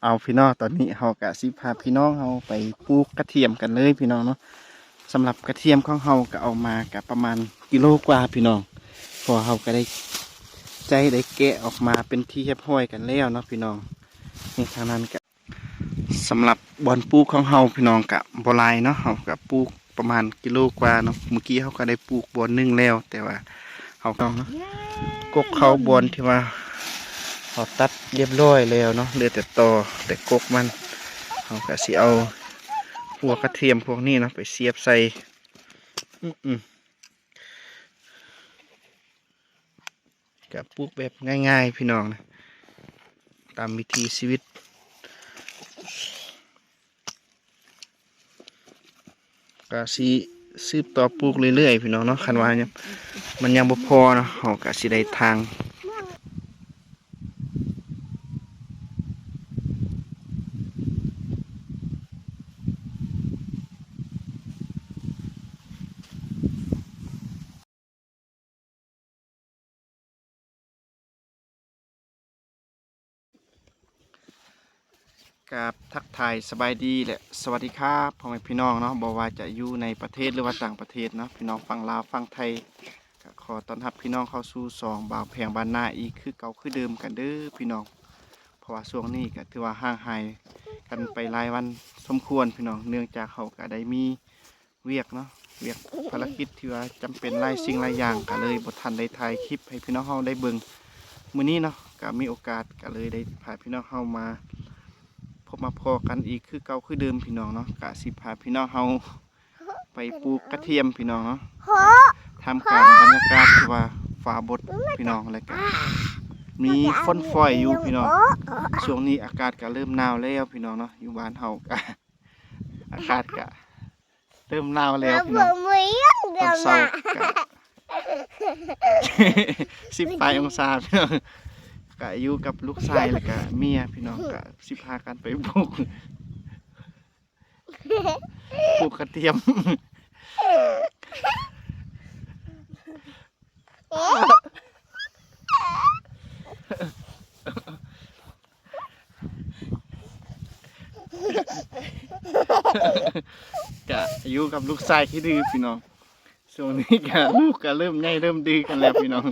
เอาพี่น้องตอนนี้เรากะสิพาพี่น้องเราไปปลูกกระเทียมกันเลยพี่น้องเนาะสำหรับกระเทียมของเราก็เอามากับประมาณกิโลกว่าพี่น้องพอเราก็ได้ใจได้แกะออกมาเป็นที่เรียบร้อยกันแล้วเนาะพี่น้องนี่ทางนั้นก็สำหรับบอนปลูกของเราพี่น้องกะบ่หลายเนาะเราก็ปลูกประมาณกิโลกว่าเนาะเมื่อกี้เขาก็ได้ปลูกบอนหนึงแล้วแต่ว่าเขาก็เนาะกกเขาบอนที่ว่าเขาตัดเรียบร้อยแล้วเนาะเหลือแต่ตอแต่กกมันเขาก็สิเอาหัวกระเทียมพวกนี้เนาะไปเสียบใส่กับปลูกแบบง่ายๆพี่น้องนะตามวิถีชีวิตก็สิสืบต่อปลูกเรื่อยๆพี่น้องเนาะคันว่าเนี่ยมันยังบ่พอเนาะเขาก็สิได้ทางกับทักทายสบายดีแหละสวัสดีครับพ่อแม่พี่น้องเนาะบอกว่าจะอยู่ในประเทศหรือว่าต่างประเทศเนาะพี่น้องฟังลาวฟังไทยก็ขอต้อนรับพี่น้องเข้าสู่สองบ่าวแพงบ้านนาอีกคือเก่าคือเดิมกันเด้อพี่น้องเพราะว่าช่วงนี้ก็ถือว่าห่างหายกันไปหลายวันสมควรพี่น้องเนื่องจากเขาก็ได้มีเวียกเนาะเวียกภารกิจที่ว่าจำเป็นหลายสิ่งหลายอย่างก็เลยบ่ทันได้ถ่ายคลิปให้พี่น้องเฮาได้เบิ่งมื้อนี้เนาะก็มีโอกาสก็เลยได้พาพี่น้องเฮามาพบมาพอกันอีกคือเก่าคือเดิมพี่น้องเนาะกะสิพาพี่น้องเฮาไปปลูกกระเทียมพี่น้องเนาะทำกลางบรรยากาศที่ว่าฟ้าบดพี่น้องอะไรกันมีฝนฝอยอยู่พี่น้องช่วงนี้อากาศก็เริ่มหนาวแล้วพี่น้องเนาะอยู่บ้านเฮากะอากาศก็เริ่มหนาวแล้วพี่น้องตอนเช้ากะ18 องศาพี่น้องก็อยู่กับลูกชายแล้วก็เมียพี่น้องก็สิพากันไปปลูกกระเทียมก็อยู่กับลูกชายที่ดื้อพี่น้องช่วงนี้ก็ลูกก็เริ่มใหญ่เริ่มดื้อกันแล้วพี่น้อง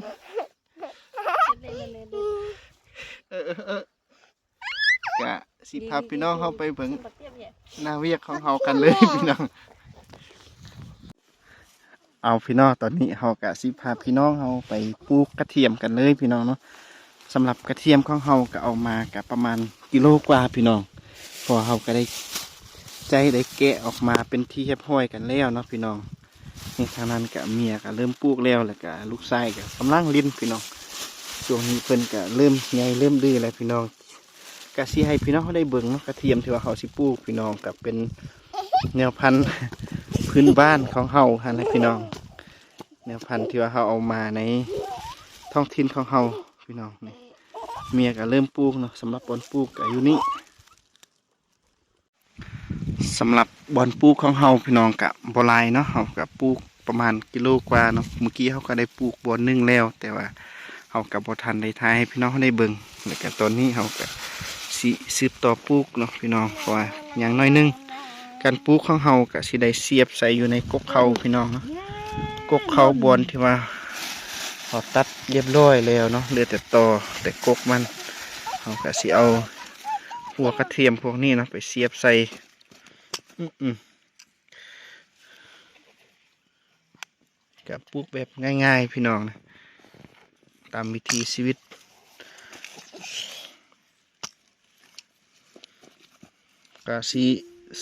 ก็สิพาพี่น้องเข้าไปเบิ่งหน้าเวียกของเขากันเลยพี่น้องเอาพี่น้องตอนนี้เขากะสิพาพี่น้องเขาไปปลูกกระเทียมกันเลยพี่น้องเนาะสำหรับกระเทียมของเขาก็เอามากับประมาณกิโลกว่าพี่น้องพอเขาก็ได้ใจได้แกะออกมาเป็นที่เรียบร้อยกันแล้วเนาะพี่น้องนี่ทางนั้นกับเมียก็เริ่มปลูกแล้วแล้วก็ลูกชายก็กำลังลิ้นพี่น้องช่วงนี้เพิ่นก็เริ่มใหญ่เริ่มดื้อแล้วพี่น้องก็สิให้พี่น้องเขาได้เบิ่งเนาะกระเทียมที่ว่าเขาสิปลูกพี่น้องกับเป็นแนวพันธุ์พื้นบ้านของเฮาค่ะนะพี่น้องแนวพันธุ์ที่ว่าเขาเอามาในท้องถิ่นของเฮาพี่น้องนี่เมียก็เริ่มปลูกเนาะสำหรับบอนปลูกก็อยู่นี่สำหรับบอนปลูกของเฮาพี่น้องกับบ่หลายเนาะเฮากับปลูกประมาณกิโลกว่าเนาะเมื่อกี้เขาก็ได้ปลูกบอนหนึงแล้วแต่ว่าเฮากับบ่ทันได้ทายให้พี่น้องเขาได้เบิ่งแล้วก็ตอนนี้เฮาก็สิสืบต่อปลูกเนาะพี่น้องเพราะว่าอย่างน้อยนึงการปลูกของเฮาก็สิได้เสียบใส่อยู่ในกกเขาพี่น้องเนาะกกเขาบอนที่ว่าเขาตัดเรียบร้อยแล้วเนาะเหลือแต่ตอแต่กกมันเขาก็สิเอาหัวกระเทียมพวกนี้เนาะไปเสียบใส่กับปลูกแบบง่ายๆพี่น้องนะตามวิถีชีวิตก็สิ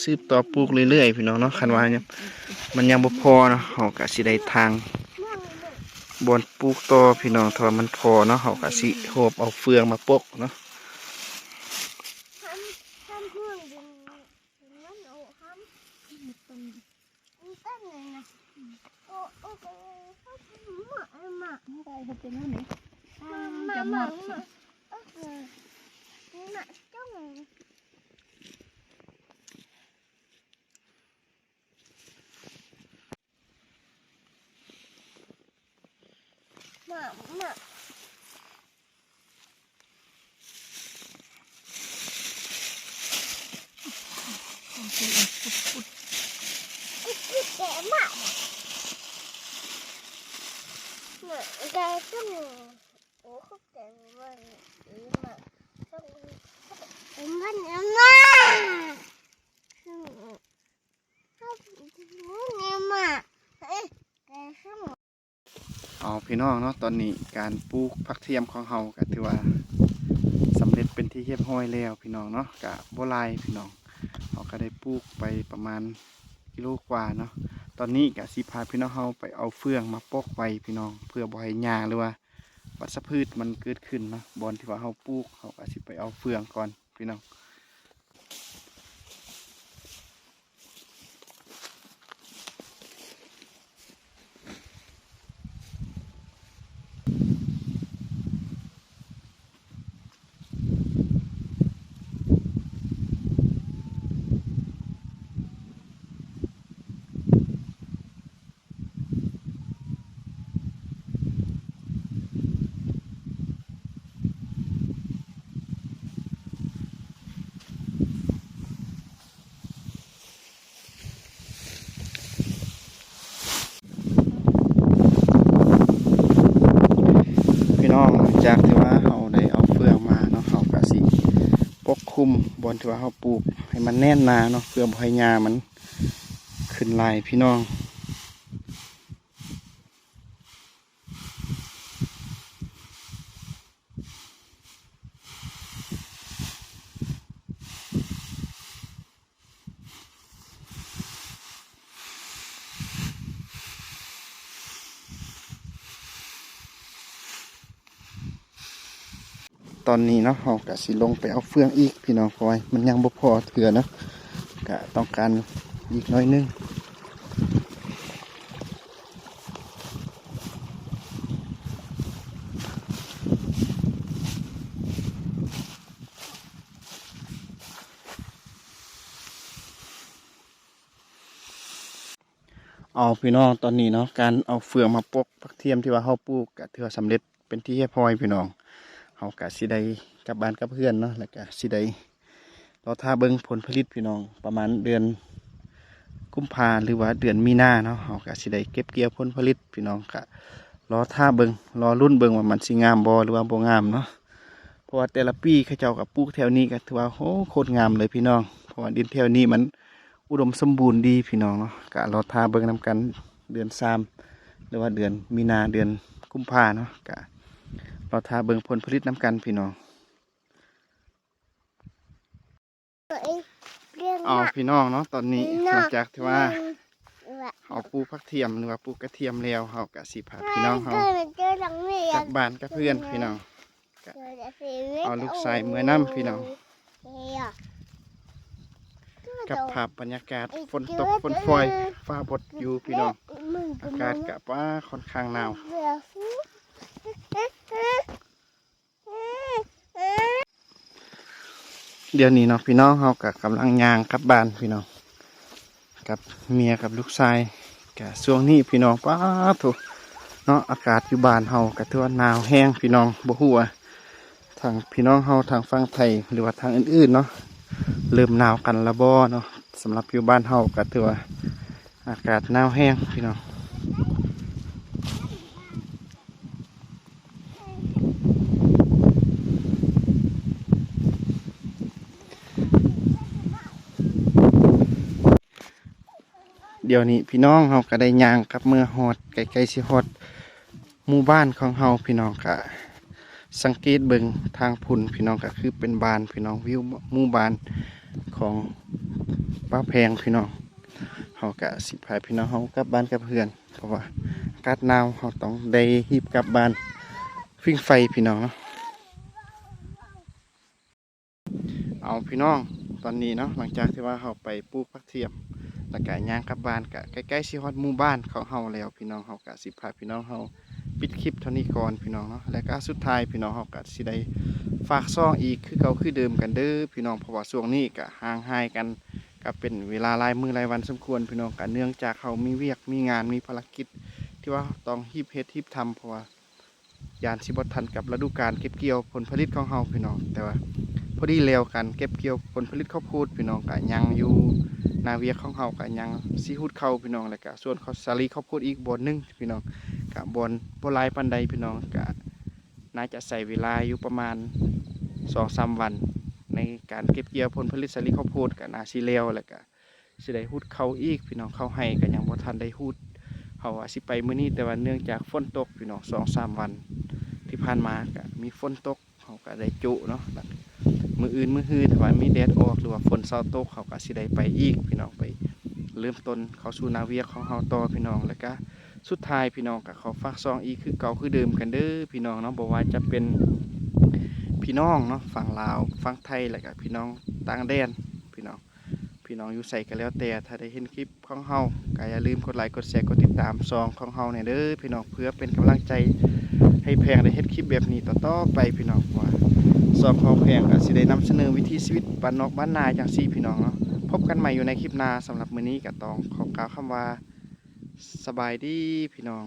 สืบต่อปลูกเรื่อยๆพี่น้องเนาะคันว่าเนี่ยมันยังบ่พอเนาะเขาก็สิได้ทางบอนปลูกต่อพี่น้องถ้ามันพอเนาะเขาก็สิโหบเอาเฟืองมาปกเนาะ แก่มากแก่ต้องโอ้เขาแก่มันมาต้องมันมาเอาพี่น้องเนาะตอนนี้การปลูกผักเทียมของเฮาก็ถือว่าสำเร็จเป็นที่เรียบร้อยแล้วพี่น้องเนาะกะบ่หลายพี่น้องเขาก็ได้ปลูกไปประมาณกิโลกว่าเนาะตอนนี้กะสิพาพี่น้องเฮาไปเอาเฟืองมาปอกไว้พี่น้องเพื่อบ่ให้หญ้าหรือว่าวัชพืชมันเกิดขึ้นเนาะบอนที่ว่าเฮาปลูกเขาก็สิไปเอาเฟืองก่อนพี่น้องพี่น้องหลังจากที่ว่าเฮาได้เอาเฟืองมาเนาะเฮาก็สิปกคลุมบอนที่ว่าเฮาปลูกให้มันแน่นหนาเนาะเพื่อบ่ให้หญ้ามันขึ้นลายพี่น้องตอนนี้เนาะเฮาก็สิลงไปเอาเฟืองอีกพี่น้องคอยมันยังบ่พอเถื่อเนาะก็ต้องการอีกน้อยนึงเอาพี่น้องตอนนี้เนาะการเอาเฟืองมาปกผักเทียมที่ว่าเฮาปลูกก็ถือว่าสำเร็จเป็นที่เรียบร้อยพี่น้องเฮาก็สิได้กลับบ้านกับเพื่อนเนาะแล้วก็สิได้รอท่าเบิ่งผลผลิตพี่น้องประมาณเดือนกุมภาหรือว่าเดือนมีนาเนาะเฮาก็สิได้เก็บเกี่ยวผลผลิตพี่น้องก็รอท่าเบิ่งรอรุ่นเบิ่งว่ามันสิงามบ่หรือว่าบ่งามเนาะเพราะว่าแต่ละปีเขาเจ้าก็ปลูกแถวนี้ก็ถือว่าโหโคตรงามเลยพี่น้องเพราะว่าดินแถวนี้มันอุดมสมบูรณ์ดีพี่น้องเนาะก็รอท่าเบิ่งนำกันเดือน3หรือว่าเดือนมีนาเดือนกุมภาเนาะก็รอท่าเบิ่งผลผลิตนำกันพี่น้องเอาพี่น้องเนาะตอนนี้หลังจากที่ว่าเขาปลูกผักเทียมหรือว่าปลูกกระเทียมแล้วเขากะสิพาพี่น้องเขากลับบ้านกับเพื่อนพี่น้องก็เอาลูกชายเมื่อน้ำพี่น้องกับภาพบรรยากาศฝนตกฝนฟอยฟ้าบดอยู่พี่น้องอากาศกะว่าค่อนข้างหนาวเดี๋ยวนี้เนาะพี่น้องเขากะกำลังย่างกลับบ้านพี่น้องกับเมียกับลูกชายกะช่วงนี้พี่น้องป้าถูกเนาะอากาศอยู่บ้านเฮากะถือว่าหนาวแห้งพี่น้องบ่ฮู้ว่าทางพี่น้องเฮาทางฝั่งไทยหรือว่าทางอื่นๆเนาะเริ่มหนาวกันละบ่เนาะสำหรับอยู่บ้านเฮากะถือว่าอากาศหนาวแห้งพี่น้องเดี๋ยวนี้พี่น้องเฮาก็ได้ย่างกับเมื่อฮอดใกล้ๆสิฮอดหมู่บ้านของเฮาพี่น้องก็สังเกตเบิ่งทางพุ่นพี่น้องก็คือเป็นบ้านพี่น้องวิวหมู่บ้านของป้าแพงพี่น้องเฮาก็สิพาพี่น้องเฮากลับบ้านกับเพื่อนเพราะว่าอากาศหนาวเฮาต้องได้รีบกลับบ้านฟิ้งไฟพี่น้องเนาะเอาพี่น้องตอนนี้เนาะหลังจากที่ว่าเฮาไปปลูกผักเทียมแล้วก็ย่างกลับบ้านก็ใกล้ๆสิฮอดหมู่บ้านของเฮาแล้วพี่น้องเฮาก็สิพาพี่น้องเฮาปิดคลิปเท่านี้ก่อนพี่น้องเนาะแล้วก็สุดท้ายพี่น้องเฮาก็สิได้ฝากซ่องอีกคือเก่าคือเดิมกันเด้อพี่น้องเพราะว่าช่วงนี้ก็ห่างหายกันก็เป็นเวลาหลายมื้อหลายวันสมควรพี่น้องก็เนื่องจากเฮามีเวียกมีงานมีภารกิจที่ว่าต้องรีบเฮ็ดรีบทำเพราะว่ายานสิบ่ทันกับฤดูกาลเก็บเกี่ยวผลผลิตของเฮาพี่น้องแต่ว่าพอดีแล้วกันเก็บเกี่ยวผลผลิตข้าวโพดพี่น้องก็ยังอยู่ นาเวียของเฮาก็ยังสิฮุดเข้าพี่น้องแล้วก็ส่วนเขาสาลีข้าวโพดอีกบ่อนหนึงพี่น้องก็บ่อนบ่หลายปานใดพี่น้องก็น่าจะใช้เวลาอยู่ประมาณ 2-3 วันในการเก็บเกี่ยวผลผลิตสาลีข้าวโพดก็น่าสิแล้วแล้วก็สิได้ฮุดเข้าอีกพี่น้องเข้าให้ก็ยังบ่ทันได้ฮุดเฮาว่าสิไปมื้อนี้แต่ว่าเนื่องจากฝนตกพี่น้อง 2-3 วันที่ผ่านมาก็มีฝนตกเฮาก็ได้จุเนาะมื้ออื่นมื้อฮื้อถ้าว่ามีแดดออกหรือว่าฝนเซาตกเขาก็สิได้ไปอีกพี่น้องไปเริ่มต้นเข้าสู่นาเวียของเฮาต่อพี่น้องแล้วก็สุดท้ายพี่น้องก็ขอฝากซองอีกคือเก่าคือเดิมกันเด้อพี่น้องเนาะบ่ว่าจะเป็นพี่น้องเนาะฝั่งลาวฝั่งไทยแล้วก็พี่น้องต่างแดนพี่น้องอยู่ไสก็แล้วแต่ถ้าได้เห็นคลิปของเฮาก็อย่าลืมกดไลค์กดแชร์กดติดตามซองของเฮาเนี่ยเด้อพี่น้องเพื่อเป็นกำลังใจให้แพงได้เฮ็ดคลิปแบบนี้ต่อๆไปพี่น้องว่าซองของแพงก็สิได้นำเสนอวิถีชีวิตบ้านนอกบ้านนาจังซี่พี่น้องเนาะพบกันใหม่อยู่ในคลิปหน้าสำหรับมื้อนี้ก็ต้องขอกล่าวคำว่าสบายดีพี่น้อง